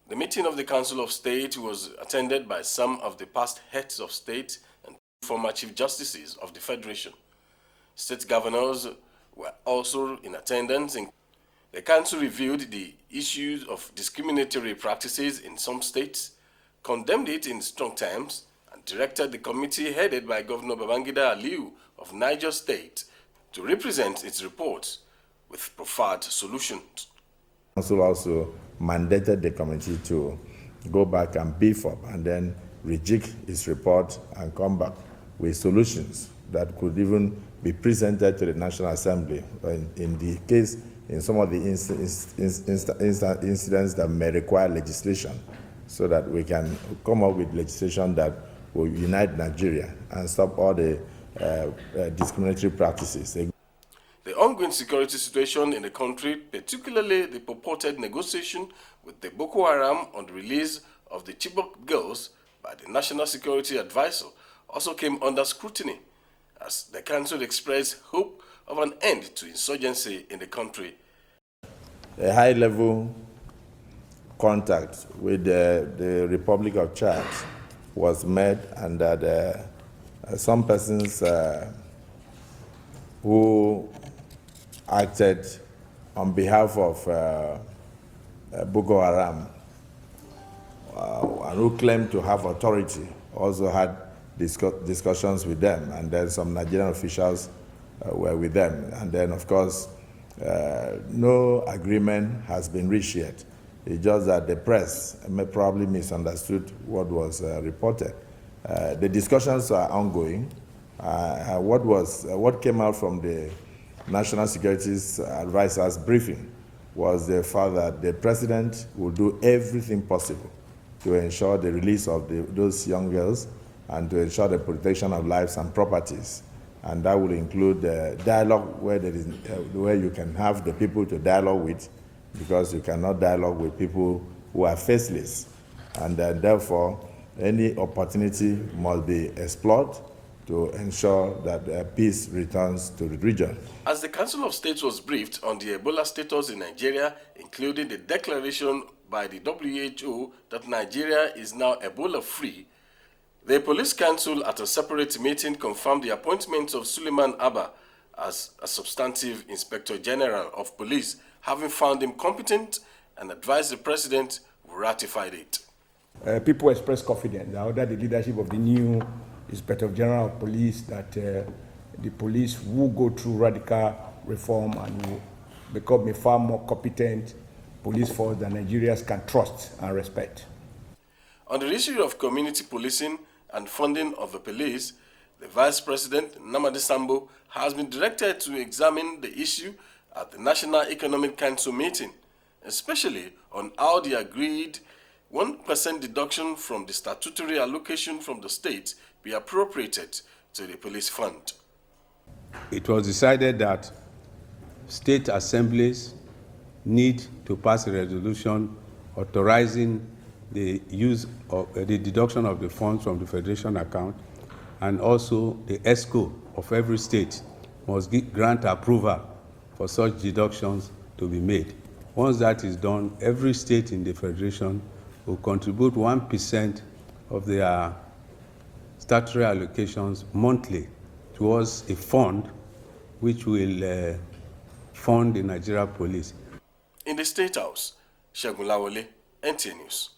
The meeting of the Council of State was attended by some of the past heads of state and former chief justices of the Federation. State governors were also in attendance. The Council reviewed the issues of discriminatory practices in some states, condemned it in strong terms, and directed the committee headed by Governor Babangida Aliyu of Niger State to represent its reports with preferred solutions. The Council also mandated the committee to go back and beef up and then rejig its report and come back with solutions that could even be presented to the National Assembly in the case, in some of the incidents that may require legislation, so that we can come up with legislation that will unite Nigeria and stop all the discriminatory practices. The ongoing security situation in the country, particularly the purported negotiation with the Boko Haram on the release of the Chibok girls by the National Security Advisor, also came under scrutiny, as the Council expressed hope of an end to insurgency in the country. A high-level contact with the Republic of Chad was made, and that some persons who acted on behalf of Boko Haram and who claimed to have authority also had discussions with them, and then some Nigerian officials were with them. And then, of course, no agreement has been reached yet. It's just that the press may probably misunderstood what was reported. The discussions are ongoing. What came out from the National Security Advisor's briefing was the fact that the president will do everything possible to ensure the release of those young girls and to ensure the protection of lives and properties. And that will include dialogue where you can have the people to dialogue with, because you cannot dialogue with people who are faceless. And therefore, any opportunity must be explored to ensure that peace returns to the region. As the Council of States was briefed on the Ebola status in Nigeria, including the declaration by the WHO that Nigeria is now Ebola-free, the Police Council at a separate meeting confirmed the appointment of Suleiman Abba as a substantive Inspector General of Police, having found him competent and advised the President who ratified it. People express confidence that under the leadership of the new Inspector General of Police that the police will go through radical reform and will become a far more competent police force that Nigerians can trust and respect. On the issue of community policing and funding of the police, the Vice President, Nnamdi Sambo, has been directed to examine the issue at the National Economic Council meeting, especially on how the agreed 1% deduction from the statutory allocation from the state be appropriated to the police fund. It was decided that state assemblies need to pass a resolution authorizing the use of the deduction of the funds from the Federation account, and also the ESCO of every state must grant approval for such deductions to be made. Once that is done, every state in the Federation will contribute 1% of their statutory allocations monthly towards a fund which will fund the Nigeria Police. In the State House, Segun Lawole, NTA News.